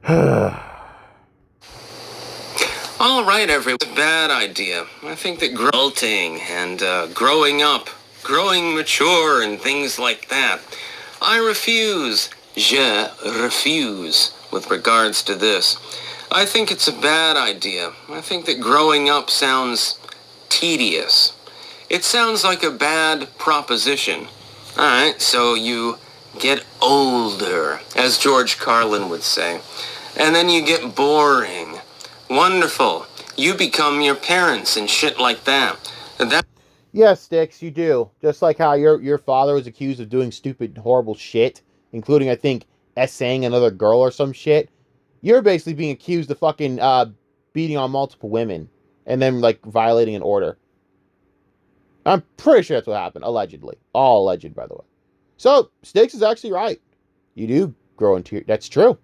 All right, everyone. It's a bad idea. I think that adulting and growing up, growing mature and things like that. I refuse. Je refuse with regards to this. I think it's a bad idea. I think that growing up sounds tedious. It sounds like a bad proposition. All right, so you get older, as George Carlin would say, and then you get boring. Wonderful. You become your parents and shit like that. Yes, Styx, you do. Just like how your father was accused of doing stupid, horrible shit, including, I think, essaying another girl or some shit. You're basically being accused of fucking beating on multiple women and then, like, violating an order. I'm pretty sure that's what happened, allegedly. All alleged, by the way. So, Styx is actually right. You do grow into your... That's true.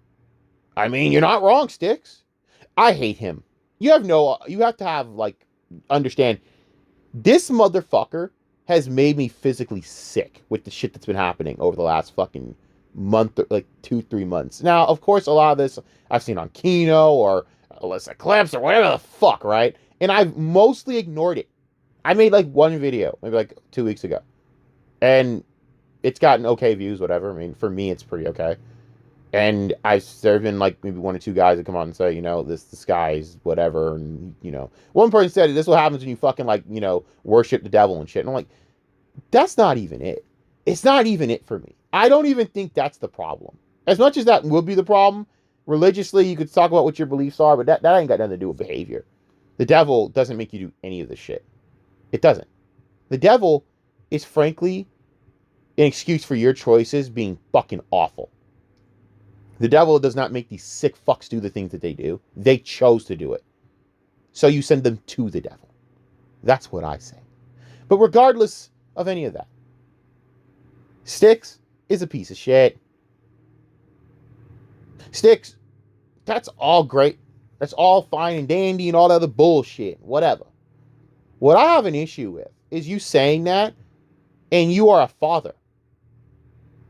I mean, you're not wrong, Styx. I hate him. You have to have, like, understand, this motherfucker has made me physically sick with the shit that's been happening over the last fucking month, like 2-3 months. Now, of course, a lot of this I've seen on Kino or Alyssa Clips or whatever the fuck, right? And I've mostly ignored it. I made like one video, maybe like 2 weeks ago. And it's gotten okay views, whatever. I mean, for me, it's pretty okay. And there've been like maybe 1 or 2 guys that come on and say, this guy's whatever. And, one person said, this is what happens when you fucking like, worship the devil and shit. And I'm like, that's not even it. It's not even it for me. I don't even think that's the problem. As much as that would be the problem, religiously, you could talk about what your beliefs are, but that ain't got nothing to do with behavior. The devil doesn't make you do any of this shit. It doesn't. The devil is frankly an excuse for your choices being fucking awful. The devil does not make these sick fucks do the things that they do. They chose to do it. So you send them to the devil. That's what I say. But regardless of any of that, Styx is a piece of shit. Styx, that's all great. That's all fine and dandy and all that other bullshit. Whatever. What I have an issue with is you saying that and you are a father.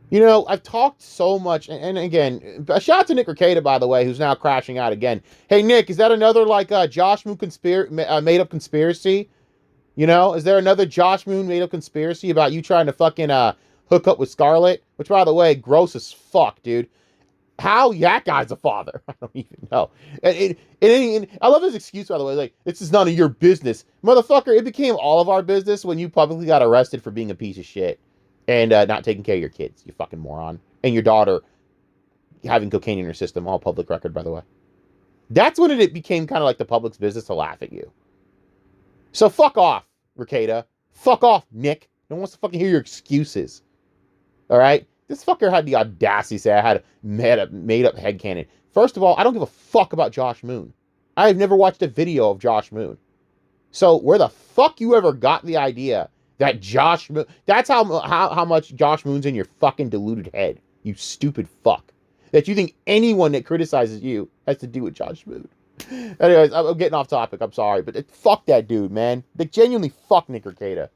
I've talked so much, and again, a shout out to Nick Ricada, by the way, who's now crashing out again. Hey, Nick, is that another, like, Josh Moon made-up conspiracy? Is there another Josh Moon made-up conspiracy about you trying to fucking hook up with Scarlett? Which, by the way, gross as fuck, dude. How that guy's a father? I don't even know. And I love his excuse, by the way, like, this is none of your business. Motherfucker, it became all of our business when you publicly got arrested for being a piece of shit. And not taking care of your kids, you fucking moron. And your daughter having cocaine in her system, all public record, by the way. That's when it became kind of like the public's business to laugh at you. So fuck off, Ricada. Fuck off, Nick. No one wants to fucking hear your excuses. All right? This fucker had the audacity to say I had a made-up headcanon. First of all, I don't give a fuck about Josh Moon. I've never watched a video of Josh Moon. So where the fuck you ever got the idea that Josh Moon... That's how much Josh Moon's in your fucking deluded head, you stupid fuck. That you think anyone that criticizes you has to do with Josh Moon. Anyways, I'm getting off topic. I'm sorry. But fuck that dude, man. They genuinely fuck Nick Ricada.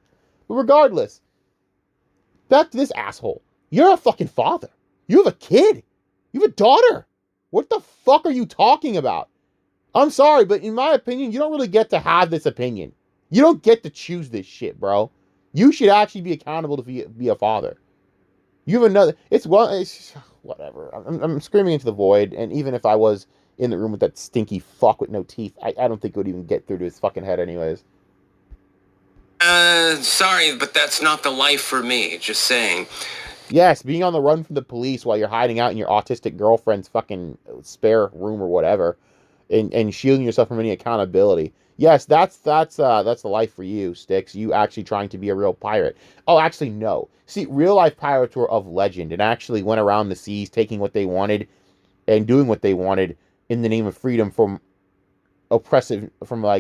But regardless, back to this asshole. You're a fucking father. You have a kid. You have a daughter. What the fuck are you talking about? I'm sorry, but in my opinion, you don't really get to have this opinion. You don't get to choose this shit, bro. You should actually be accountable to be a father. You have another... It's whatever. I'm screaming into the void, and even if I was in the room with that stinky fuck with no teeth, I don't think it would even get through to his fucking head anyways. Sorry, but that's not the life for me. Just saying. Yes, being on the run from the police while you're hiding out in your autistic girlfriend's fucking spare room or whatever, and shielding yourself from any accountability. Yes, that's the life for you, Styx. You actually trying to be a real pirate. Oh, actually, no. See, real life pirates were of legend and actually went around the seas taking what they wanted and doing what they wanted in the name of freedom from from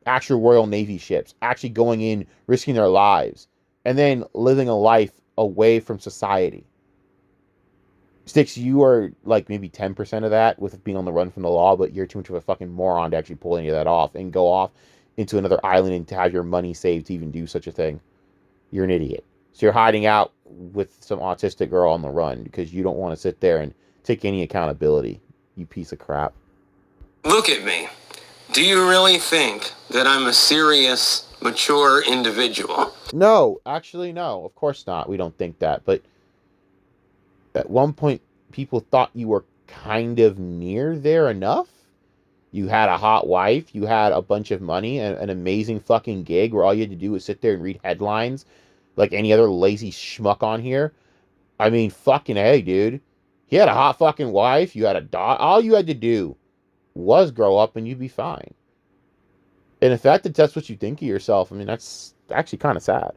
actual Royal Navy ships, actually going in, risking their lives, and then living a life away from society. Styx, you are like maybe 10% of that with being on the run from the law, but you're too much of a fucking moron to actually pull any of that off and go off into another island and to have your money saved to even do such a thing. You're an idiot. So you're hiding out with some autistic girl on the run because you don't want to sit there and take any accountability, you piece of crap. Look at me. Do you really think that I'm a serious, mature individual? No, actually, no. Of course not. We don't think that. But at one point, people thought you were kind of near there enough. You had a hot wife. You had a bunch of money and an amazing fucking gig where all you had to do was sit there and read headlines like any other lazy schmuck on here. I mean, fucking hey, dude. You had a hot fucking wife. You had a dog. All you had to do was grow up and you'd be fine. And in fact, that's what you think of yourself. I mean, that's actually kind of sad.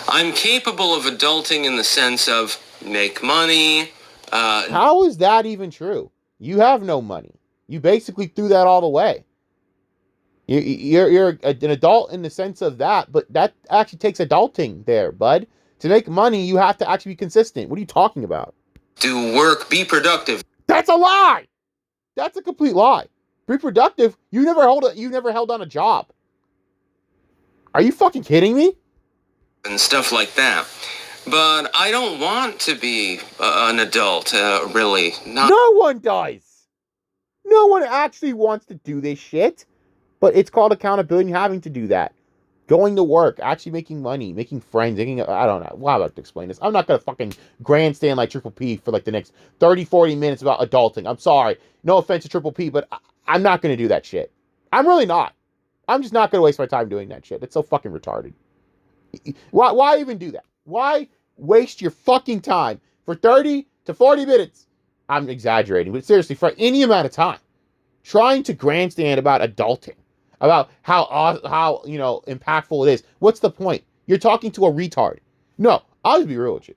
I'm capable of adulting in the sense of make money. How is that even true? You have no money. You basically threw that all away. You're an adult in the sense of that, but that actually takes adulting there, bud. To make money, you have to actually be consistent. What are you talking about? Do work, be productive. That's a lie. That's a complete lie. Be productive. You never held on a job. Are you fucking kidding me? And stuff like that. But I don't want to be an adult, really. No one does. No one actually wants to do this shit. But it's called accountability and having to do that. Going to work, actually making money, making friends, I don't know. How about to explain this? I'm not going to fucking grandstand like Triple P for like the next 30, 40 minutes about adulting. I'm sorry. No offense to Triple P, but I'm not going to do that shit. I'm really not. I'm just not going to waste my time doing that shit. It's so fucking retarded. Why even do that? Why waste your fucking time for 30 to 40 minutes? I'm exaggerating, but seriously, for any amount of time, trying to grandstand about adulting, about how impactful it is. What's the point? You're talking to a retard. No, I'll just be real with you.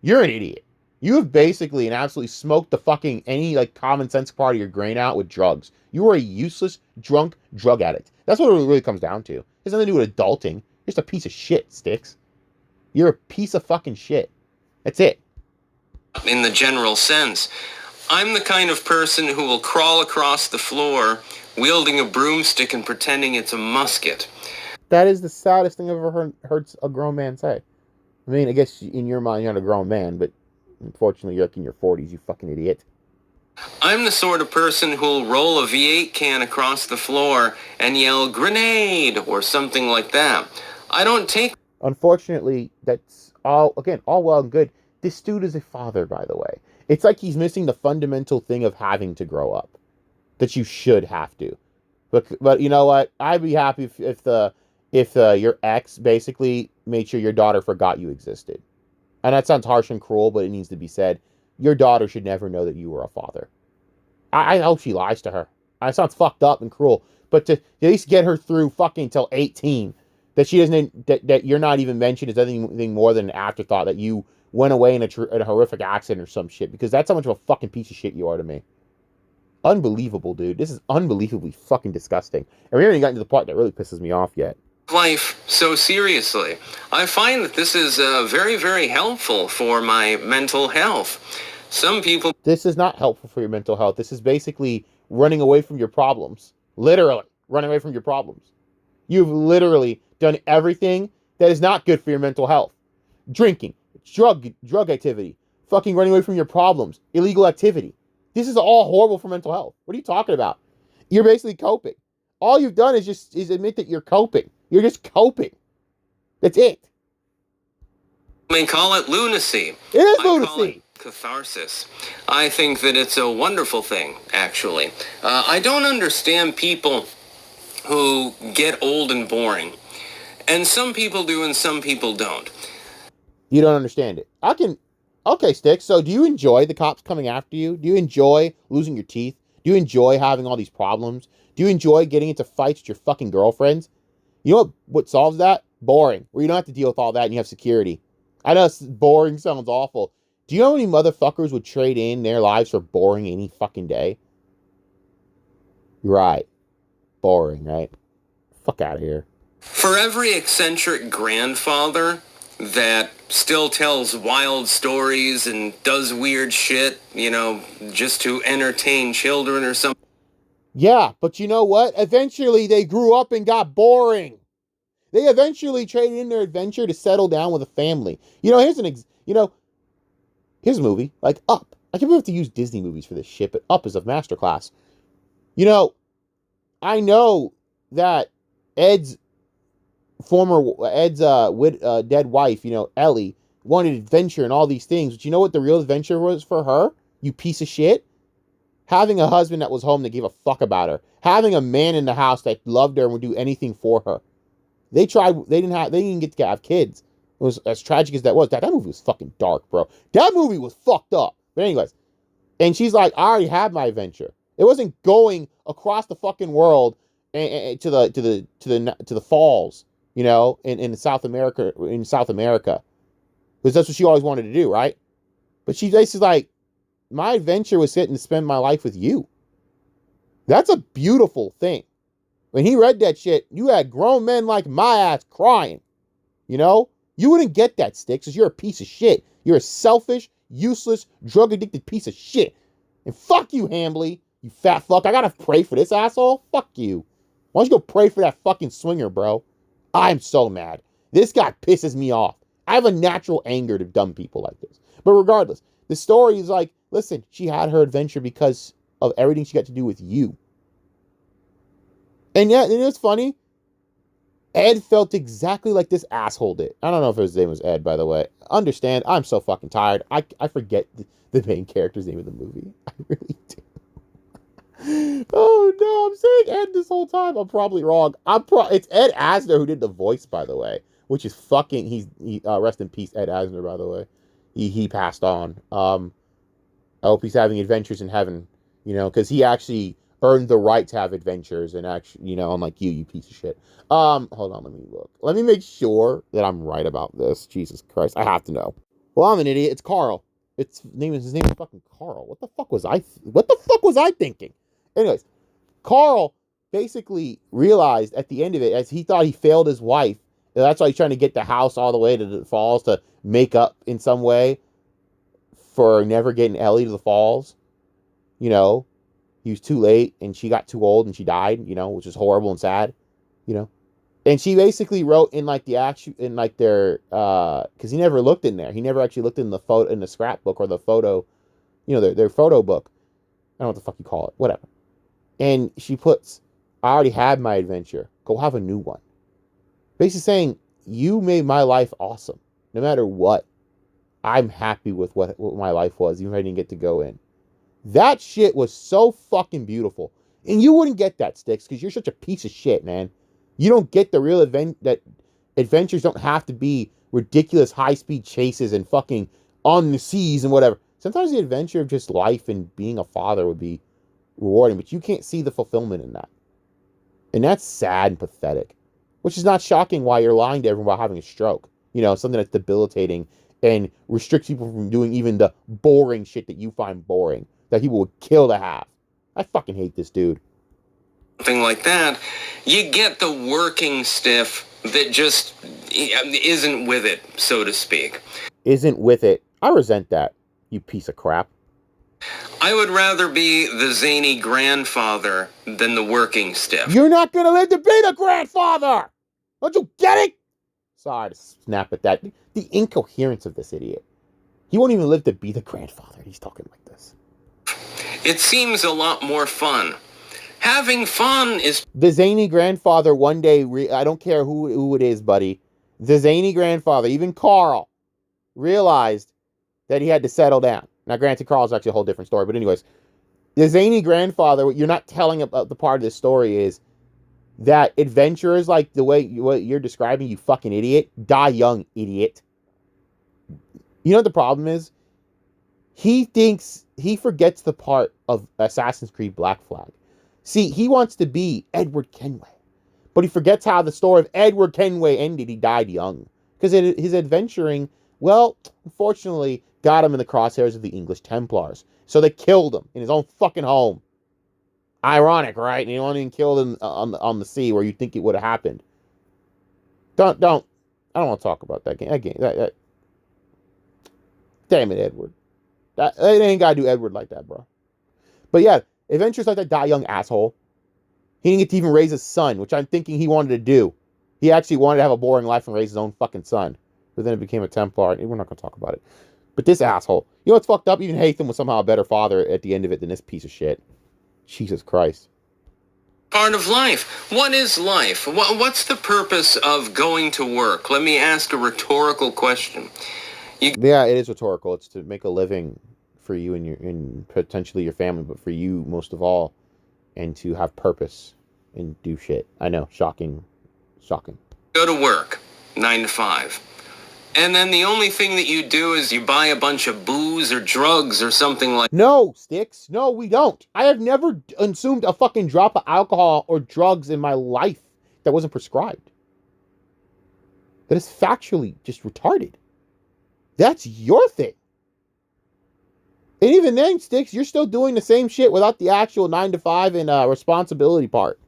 You're an idiot. You have basically and absolutely smoked the fucking any like common sense part of your brain out with drugs. You are a useless, drunk drug addict. That's what it really comes down to. It has nothing to do with adulting. You're just a piece of shit, Styx. You're a piece of fucking shit. That's it. In the general sense, I'm the kind of person who will crawl across the floor wielding a broomstick and pretending it's a musket. That is the saddest thing I've ever heard a grown man say. I mean, I guess in your mind you're not a grown man, but unfortunately you're like in your 40s, you fucking idiot. I'm the sort of person who'll roll a V8 can across the floor and yell grenade or something like that. I don't take... Unfortunately, that's all well and good. This dude is a father, by the way. It's like he's missing the fundamental thing of having to grow up. That you should have to. But you know what? I'd be happy if your ex basically made sure your daughter forgot you existed. And that sounds harsh and cruel, but it needs to be said. Your daughter should never know that you were a father. I hope she lies to her. That sounds fucked up and cruel. But to at least get her through fucking till 18, that she doesn't, that you're not even mentioned as anything more than an afterthought, that you went away in a horrific accident or some shit, because that's how much of a fucking piece of shit you are to me. Unbelievable, dude. This is unbelievably fucking disgusting. And we haven't even gotten to the part that really pisses me off yet. Life so seriously. I find that this is very, very helpful for my mental health. Some people... This is not helpful for your mental health. This is basically running away from your problems. Literally, running away from your problems. You've literally done everything that is not good for your mental health. Drinking, drug activity, fucking running away from your problems, illegal activity. This is all horrible for mental health. What are you talking about? You're basically coping. All you've done is admit that you're coping. You're just coping. That's it. You may call it lunacy. It is I lunacy. call it catharsis. I think that it's a wonderful thing, actually. I don't understand people who get old and boring. And some people do and some people don't. You don't understand it. Okay, Styx, so do you enjoy the cops coming after you? Do you enjoy losing your teeth? Do you enjoy having all these problems? Do you enjoy getting into fights with your fucking girlfriends? You know what solves that? Boring. Where you don't have to deal with all that and you have security. I know boring sounds awful. Do you know how many motherfuckers would trade in their lives for boring any fucking day? Right. Boring, right? Fuck out of here. For every eccentric grandfather that still tells wild stories and does weird shit, just to entertain children or something. Yeah, but you know what? Eventually they grew up and got boring. They eventually traded in their adventure to settle down with a family. Here's a movie like Up. I can't believe I have to use Disney movies for this shit, but Up is a masterclass. You know, I know that Ed's dead wife, Ellie, wanted adventure and all these things. But you know what the real adventure was for her? You piece of shit. Having a husband that was home that gave a fuck about her. Having a man in the house that loved her and would do anything for her. They didn't get to have kids. It was as tragic as that was. That movie was fucking dark, bro. That movie was fucked up. But anyways, and she's like, I already had my adventure. It wasn't going across the fucking world and to the falls, in South America, because that's what she always wanted to do, right? But she basically like, my adventure was sitting to spend my life with you. That's a beautiful thing. When he read that shit, you had grown men like my ass crying. You wouldn't get that, Styx, because you're a piece of shit. You're a selfish, useless, drug-addicted piece of shit. And fuck you, Hambly, you fat fuck. I gotta pray for this asshole? Fuck you. Why don't you go pray for that fucking swinger, bro? I'm so mad. This guy pisses me off. I have a natural anger to dumb people like this. But regardless, the story is like, listen, she had her adventure because of everything she got to do with you. And yeah, it's funny. Ed felt exactly like this asshole did. I don't know if his name was Ed, by the way. Understand, I'm so fucking tired. I forget the main character's name of the movie. I really do. Oh no, I'm saying Ed this whole time. I'm probably wrong. It's Ed Asner who did the voice, by the way, which is fucking. Rest in peace, Ed Asner. By the way, he passed on. I hope he's having adventures in heaven. Because he actually earned the right to have adventures, and actually, unlike you piece of shit. Hold on, let me look. Let me make sure that I'm right about this. Jesus Christ, I have to know. Well, I'm an idiot. It's Carl. His name is fucking Carl. What the fuck was I thinking? Anyways, Carl basically realized at the end of it, as he thought he failed his wife, that's why he's trying to get the house all the way to the falls to make up in some way for never getting Ellie to the falls. He was too late and she got too old and she died, which is horrible and sad, And she basically wrote in like their, cause he never looked in there. He never actually looked in the scrapbook or the photo, their photo book. I don't know what the fuck you call it, whatever. And she puts, I already had my adventure. Go have a new one. Basically saying, you made my life awesome. No matter what, I'm happy with what my life was, even if I didn't get to go in. That shit was so fucking beautiful. And you wouldn't get that, Styx, because you're such a piece of shit, man. You don't get the real that adventures don't have to be ridiculous high-speed chases and fucking on the seas and whatever. Sometimes the adventure of just life and being a father would be rewarding, but you can't see the fulfillment in that. And that's sad and pathetic. Which is not shocking why you're lying to everyone about having a stroke. Something that's debilitating and restricts people from doing even the boring shit that you find boring, that people would kill to have. I fucking hate this dude. Something like that, you get the working stiff that just isn't with it, so to speak. Isn't with it. I resent that, you piece of crap. I would rather be the zany grandfather than the working stiff. You're not going to live to be the grandfather! Don't you get it? Sorry to snap at that. The incoherence of this idiot. He won't even live to be the grandfather. He's talking like this. It seems a lot more fun. Having fun is... The zany grandfather one day, I don't care who it is, buddy. The zany grandfather, even Carl, realized that he had to settle down. Now, granted, Carl's actually a whole different story, but anyways, the zany grandfather, what you're not telling about the part of this story is that adventurers, like the way what you're describing, you fucking idiot, die young, idiot. You know what the problem is? He forgets the part of Assassin's Creed Black Flag. See, he wants to be Edward Kenway, but he forgets how the story of Edward Kenway ended. He died young because his adventuring, well, unfortunately, got him in the crosshairs of the English Templars. So they killed him in his own fucking home. Ironic, right? And he only even killed him on the sea where you'd think it would have happened. I don't want to talk about that game. Damn it, Edward. They ain't got to do Edward like that, bro. But yeah, adventures like that die young, asshole. He didn't get to even raise his son, which I'm thinking he wanted to do. He actually wanted to have a boring life and raise his own fucking son. But then it became a Templar. We're not going to talk about it. But this asshole, you know what's fucked up? Even Hatham was somehow a better father at the end of it than this piece of shit. Jesus Christ. Part of life. What is life? What's the purpose of going to work? Let me ask a rhetorical question. Yeah, it is rhetorical. It's to make a living for you and potentially your family, but for you most of all, and to have purpose and do shit. I know, shocking. Go to work, 9 to 5. And then the only thing that you do is you buy a bunch of booze or drugs or something like... No, Styx. No, we don't. I have never consumed a fucking drop of alcohol or drugs in my life that wasn't prescribed. That is factually just retarded. That's your thing. And even then, Styx, you're still doing the same shit without the actual 9 to 5 and responsibility part.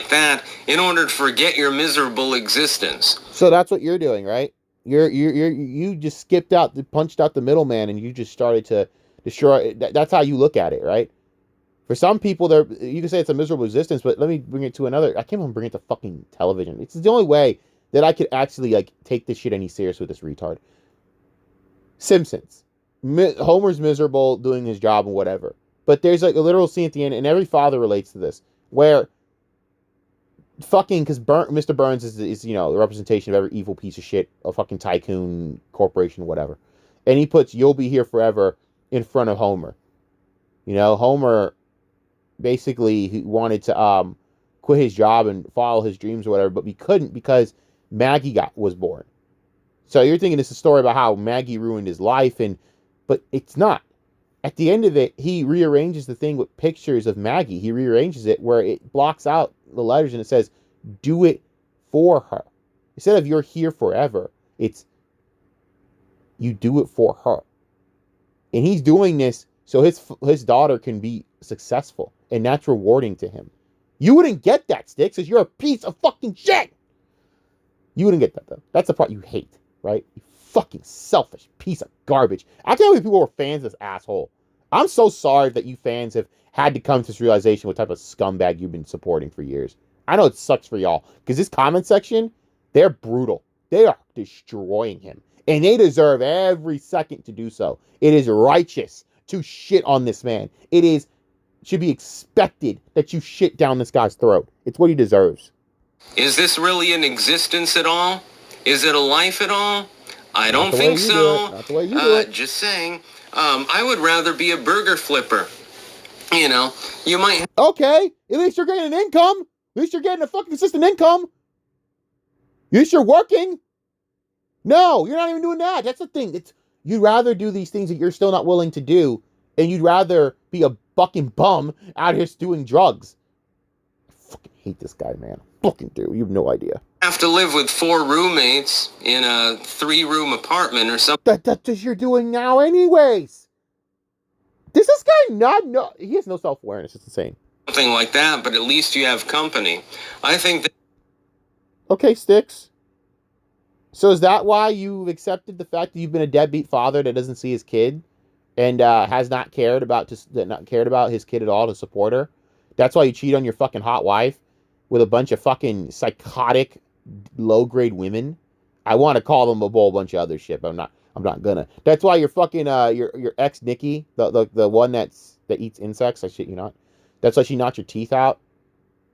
that in order to forget your miserable existence. So that's what you're doing, right? You just skipped out, punched out the middleman, and you just started to destroy. That's how you look at it, right? For some people, you can say it's a miserable existence, but let me bring it to another. I can't even bring it to fucking television. It's the only way that I could actually like take this shit any serious with this retard. Simpsons. Homer's miserable doing his job and whatever, but there's like a literal scene at the end, and every father relates to this, where fucking, because Mr. Burns is you know the representation of every evil piece of shit, a fucking tycoon corporation, whatever, and he puts "You'll be here forever" in front of Homer. You know, Homer basically he wanted to quit his job and follow his dreams or whatever, but he couldn't because Maggie was born. So you're thinking it's a story about how Maggie ruined his life, but it's not. At the end of it, he rearranges the thing with pictures of Maggie. He rearranges it where it blocks out the letters and it says, "Do it for her." Instead of "You're here forever," it's "You do it for her." And he's doing this so his daughter can be successful, and that's rewarding to him. You wouldn't get that, Styx, because you're a piece of fucking shit. You wouldn't get that, though. That's the part you hate, right? You fucking selfish piece of garbage. I can't believe people were fans of this asshole. I'm so sorry that you fans have had to come to this realization what type of scumbag you've been supporting for years. I know it sucks for y'all, because this comment section, they're brutal. They are destroying him. And they deserve every second to do so. It is righteous to shit on this man. Should be expected that you shit down this guy's throat. It's what he deserves. Is this really an existence at all? Is it a life at all? I don't think so. Not the way you do it. Just saying. I would rather be a burger flipper. You know, you might... Okay, at least you're getting an income. At least you're getting a fucking consistent income. At least you're working. No, you're not even doing that. That's the thing. You'd rather do these things that you're still not willing to do, and you'd rather be a fucking bum out here doing drugs. I fucking hate this guy, man. I fucking do. You have no idea. Have to live with 4 roommates in a 3-room apartment or something. That's what you're doing now anyways. Does this guy not know? He has no self-awareness. It's insane. Something like that, but at least you have company. I think that... Okay, Styx. So is that why you've accepted the fact that you've been a deadbeat father that doesn't see his kid and has not cared about his kid at all to support her? That's why you cheat on your fucking hot wife with a bunch of fucking psychotic, low-grade women? I want to call them a whole bunch of other shit, but I'm not gonna. That's why your fucking your ex Nikki, the one that eats insects, I shit you not. That's why she knocked your teeth out.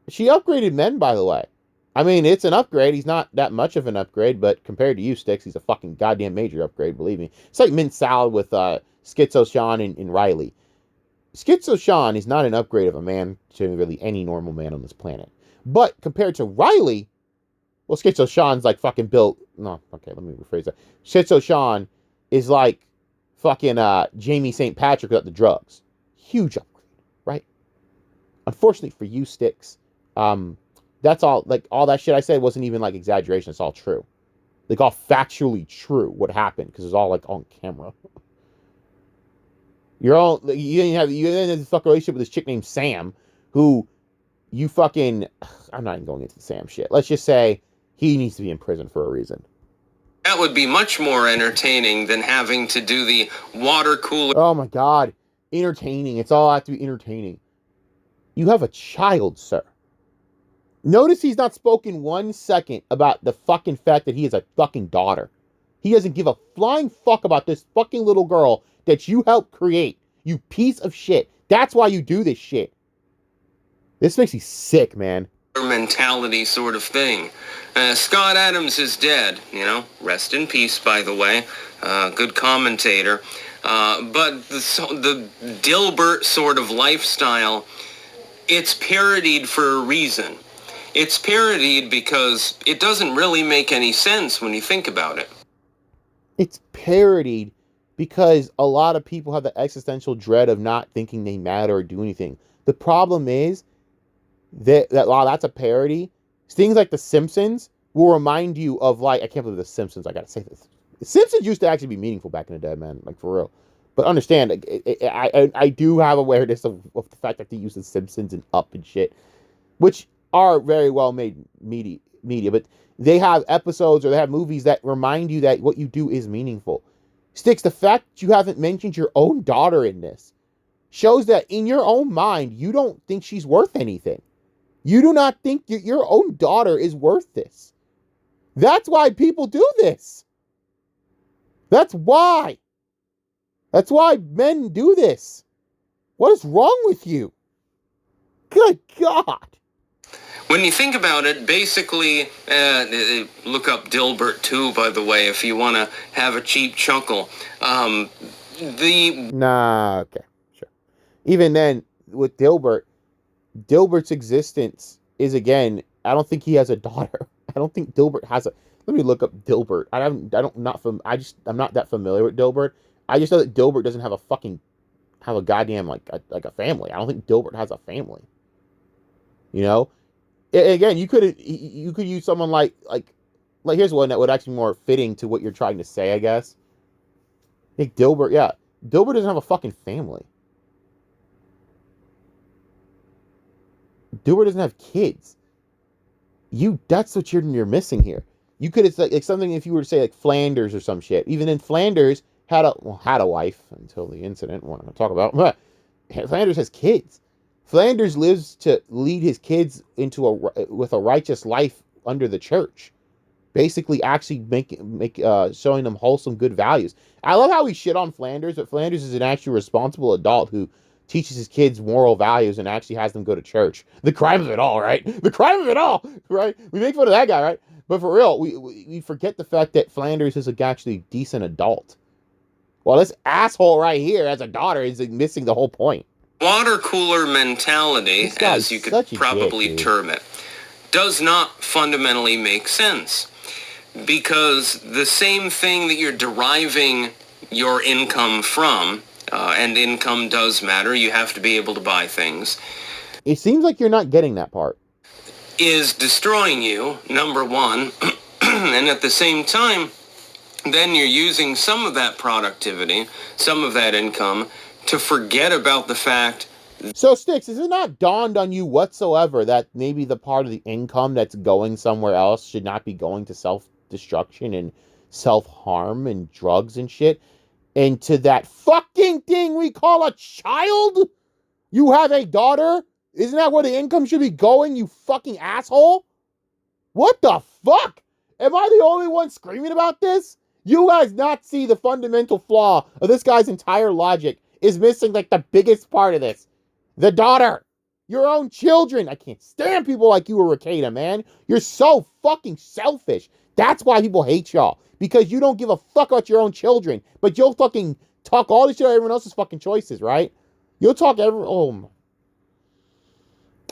She upgraded men, by the way. I mean, it's an upgrade. He's not that much of an upgrade, but compared to you, Styx, he's a fucking goddamn major upgrade, believe me. It's like mint salad with Schizo Sean and Riley. Schizo Sean is not an upgrade of a man to really any normal man on this planet. But compared to Riley, well, Schizo Sean's like fucking built... No, okay, let me rephrase that. Schizo Sean is like fucking Jamie St. Patrick without the drugs. Huge upgrade, right? Unfortunately for you, Styx, that's all, like, all that shit I said wasn't even, like, exaggeration. It's all true. Like, all factually true what happened, because it's all, like, on camera. You didn't have a fucking relationship with this chick named Sam, who you fucking... I'm not even going into the Sam shit. Let's just say he needs to be in prison for a reason. That would be much more entertaining than having to do the water cooler... Oh, my God. Entertaining. It's all have to be entertaining. You have a child, sir. Notice he's not spoken 1 second about the fucking fact that he has a fucking daughter. He doesn't give a flying fuck about this fucking little girl that you helped create. You piece of shit. That's why you do this shit. This makes me sick, man. Mentality sort of thing. Scott Adams is dead, rest in peace, by the way. Good commentator. But the Dilbert sort of lifestyle, it's parodied for a reason. It's parodied because it doesn't really make any sense when you think about it. It's parodied because a lot of people have the existential dread of not thinking they matter or do anything. The problem is that while that's a parody, things like The Simpsons will remind you of, like, I can't believe The Simpsons, I gotta say this. The Simpsons used to actually be meaningful back in the day, man, like, for real. But understand, I do have awareness of the fact that they use The Simpsons and Up and shit, which are very well made media, but they have episodes or they have movies that remind you that what you do is meaningful. Styx, the fact that you haven't mentioned your own daughter in this shows that in your own mind, you don't think she's worth anything. You do not think your own daughter is worth this. That's why people do this. That's why. That's why men do this. What is wrong with you? Good God. When you think about it, basically, look up Dilbert too, by the way, if you want to have a cheap chuckle. Nah, okay, sure. Even then, with Dilbert's existence is, again, I don't think he has a daughter. I don't think Dilbert has a. Let me look up Dilbert. I'm not that familiar with Dilbert. I just know that Dilbert doesn't have a goddamn like a family. I don't think Dilbert has a family. Again, you could use someone like here's one that would actually be more fitting to what you're trying to say, I guess. I think Dilbert doesn't have a fucking family. Dilbert doesn't have kids. That's what you're missing here. You could, it's like something if you were to say like Flanders or some shit. Even in Flanders had a wife until the incident we're not going to talk about. But Flanders has kids. Flanders lives to lead his kids with a righteous life under the church. Basically, actually showing them wholesome, good values. I love how we shit on Flanders, but Flanders is an actually responsible adult who teaches his kids moral values and actually has them go to church. The crime of it all, right? The crime of it all, right? We make fun of that guy, right? But for real, we forget the fact that Flanders is actually a decent adult. Well, this asshole right here as a daughter is missing the whole point. Water cooler mentality, as you could probably term it, does not fundamentally make sense. Because the same thing that you're deriving your income from, and income does matter, you have to be able to buy things. It seems like you're not getting that part. Is destroying you, number one, and at the same time, then you're using some of that productivity, some of that income, to forget about the fact. So, Styx, is it not dawned on you whatsoever that maybe the part of the income that's going somewhere else should not be going to self-destruction and self-harm and drugs and shit? And to that fucking thing we call a child? You have a daughter? Isn't that where the income should be going, you fucking asshole? What the fuck? Am I the only one screaming about this? You guys not see the fundamental flaw of this guy's entire logic is missing like the biggest part of this. The daughter. Your own children. I can't stand people like you or Rakeda, man. You're so fucking selfish. That's why people hate y'all. Because you don't give a fuck about your own children. But you'll fucking talk all this shit about everyone else's fucking choices, right? You'll talk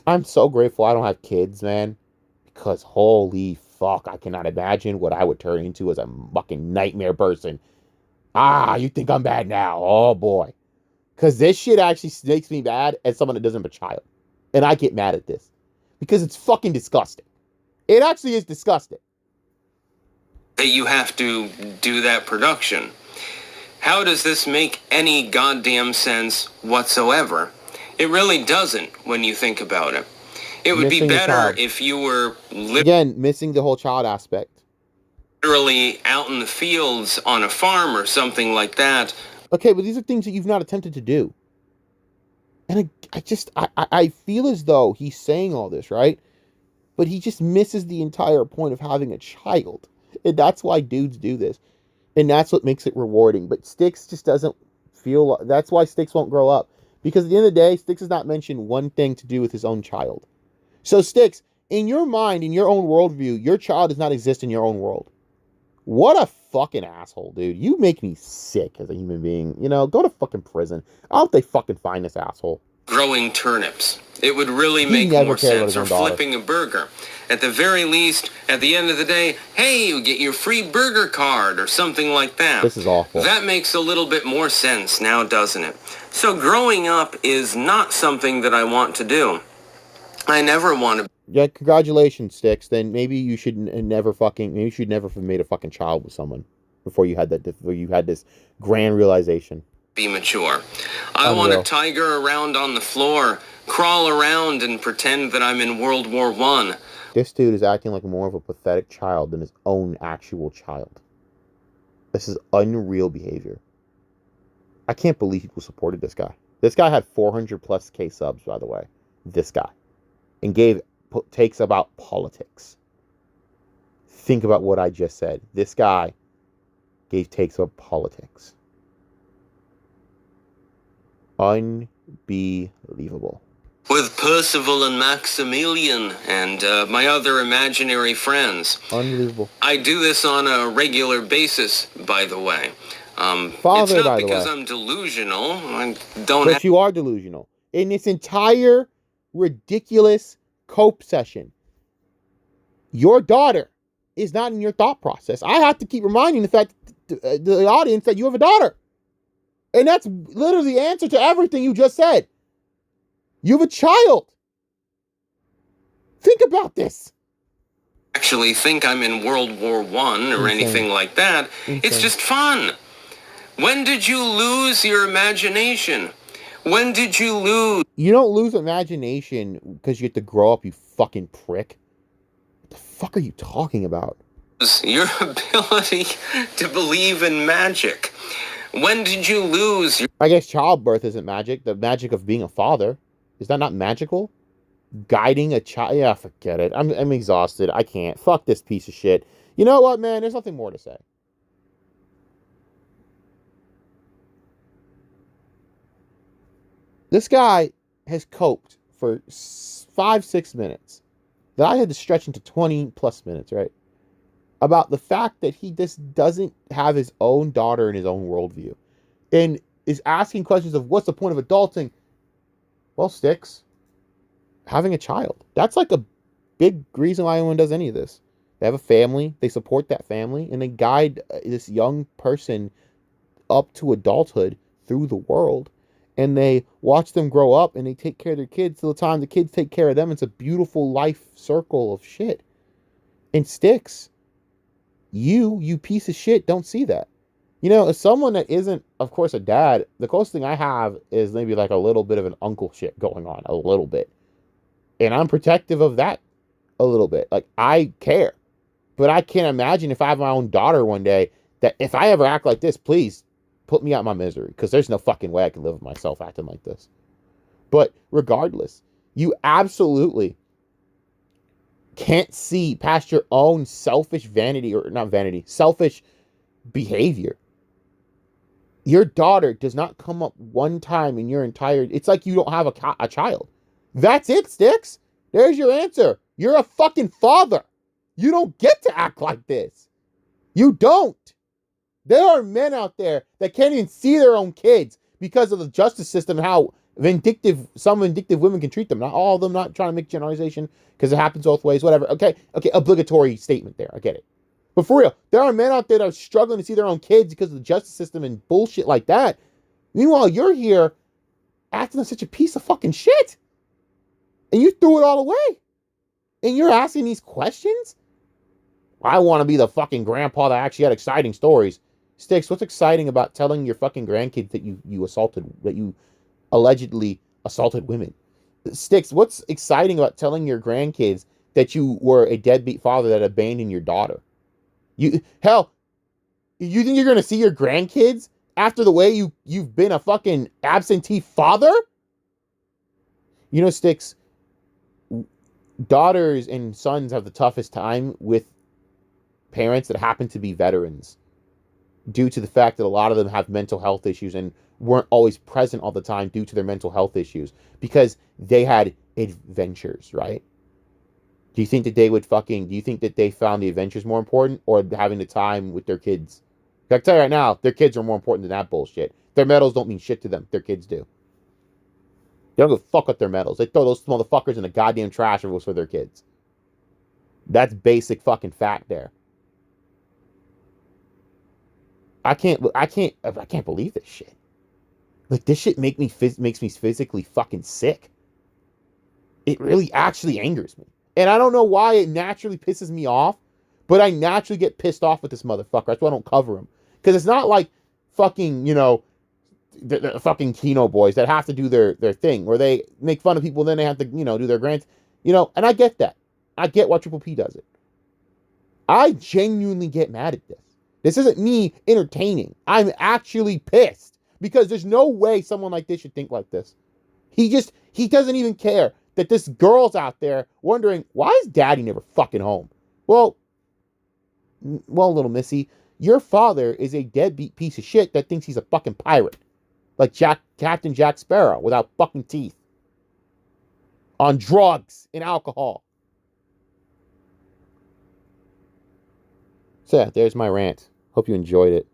I'm so grateful I don't have kids, man. Because holy fuck, I cannot imagine what I would turn into as a fucking nightmare person. You think I'm bad now? Oh boy. Because this shit actually makes me mad as someone that doesn't have a child. And I get mad at this. Because it's fucking disgusting. It actually is disgusting. That you have to do that production. How does this make any goddamn sense whatsoever? It really doesn't when you think about it. It would be better if you were again missing the whole child aspect. Literally out in the fields on a farm or something like that. Okay, but these are things that you've not attempted to do. And I feel as though he's saying all this, right? But he just misses the entire point of having a child. And that's why dudes do this. And that's what makes it rewarding. But Styx just doesn't feel... That's why Styx won't grow up. Because at the end of the day, Styx has not mentioned one thing to do with his own child. So Styx, in your mind, in your own worldview, your child does not exist in your own world. What a fucking asshole, dude. You make me sick as a human being. You know, go to fucking prison. I hope they fucking find this asshole. Growing turnips. It would really make more sense. Or flipping a burger. At the very least, at the end of the day, hey, you get your free burger card or something like that. This is awful. That makes a little bit more sense now, doesn't it? So growing up is not something that I want to do. I never want to... Yeah, congratulations, Styx. Then maybe you should never have made a fucking child with someone before you had this grand realization. Be mature. I want to tiger around on the floor, crawl around and pretend that I'm in World War I. This dude is acting like more of a pathetic child than his own actual child. This is unreal behavior. I can't believe people supported this guy. This guy had 400+ subs, by the way. This guy. And gave takes about politics. Think about what I just said. This guy gave takes about politics. Unbelievable. With Percival and Maximilian and my other imaginary friends. Unbelievable. I do this on a regular basis, by the way. Father, it's not by the because way. I'm delusional. I don't. But you are delusional. In this entire ridiculous cope session, your daughter is not in your thought process. I have to keep reminding the audience that you have a daughter. And that's literally the answer to everything you just said. You have a child. Think about this. Actually think I'm in World War I or anything like that. It's just fun. When did you lose your imagination? When did you lose? You don't lose imagination because you have to grow up, you fucking prick. What the fuck are you talking about? Your ability to believe in magic. When did you lose your... I guess childbirth isn't magic. The magic of being a father. Is that not magical? Guiding a child? Yeah, forget it. I'm exhausted. I can't. Fuck this piece of shit. You know what, man? There's nothing more to say. This guy has coped for 5-6 minutes. That I had to stretch into 20+ minutes, right? About the fact that he just doesn't have his own daughter in his own worldview. And is asking questions of what's the point of adulting? Well, Styx, having a child. That's like a big reason why anyone does any of this. They have a family, they support that family, and they guide this young person up to adulthood through the world. And they watch them grow up and they take care of their kids till the time the kids take care of them. It's a beautiful life circle of shit. And Styx, you piece of shit, don't see that. You know, as someone that isn't, of course, a dad, the closest thing I have is maybe like a little bit of an uncle shit going on, a little bit. And I'm protective of that a little bit. Like, I care. But I can't imagine if I have my own daughter one day that if I ever act like this, please put me out of my misery. Because there's no fucking way I can live with myself acting like this. But regardless, you absolutely can't see past your own selfish vanity, or not vanity, selfish behavior. Your daughter does not come up one time in your entire... It's like you don't have a child. That's it, Styx. There's your answer. You're a fucking father. You don't get to act like this. You don't. There are men out there that can't even see their own kids because of the justice system and how some vindictive women can treat them. Not all of them, not trying to make generalization because it happens both ways, whatever. Okay, obligatory statement there. I get it. But for real, there are men out there that are struggling to see their own kids because of the justice system and bullshit like that. Meanwhile, you're here acting like such a piece of fucking shit. And you threw it all away. And you're asking these questions? I want to be the fucking grandpa that actually had exciting stories. Styx, what's exciting about telling your fucking grandkids that you allegedly assaulted women? Styx, what's exciting about telling your grandkids that you were a deadbeat father that abandoned your daughter? You think you're going to see your grandkids after the way you've been a fucking absentee father? You know, Styx, daughters and sons have the toughest time with parents that happen to be veterans. due to the fact that a lot of them have mental health issues and weren't always present all the time due to their mental health issues because they had adventures, right? Do you think that they would fucking, do you think that they found the adventures more important or having the time with their kids? I can tell you right now, their kids are more important than that bullshit. Their medals don't mean shit to them. Their kids do. They don't give a fuck with their medals. They throw those motherfuckers in the goddamn trash if it was for their kids. That's basic fucking fact there. I can't believe this shit. Like, this shit makes me physically fucking sick. It really actually angers me. And I don't know why it naturally pisses me off, but I naturally get pissed off with this motherfucker. That's why I don't cover him. Because it's not like fucking, the fucking Kino boys that have to do their thing, where they make fun of people and then they have to, do their grants. And I get that. I get why Triple P does it. I genuinely get mad at this. This isn't me entertaining. I'm actually pissed because there's no way someone like this should think like this. He doesn't even care that this girl's out there wondering, why is daddy never fucking home? Well, little missy, your father is a deadbeat piece of shit that thinks he's a fucking pirate. Like Captain Jack Sparrow without fucking teeth. On drugs and alcohol. So yeah, there's my rant. Hope you enjoyed it.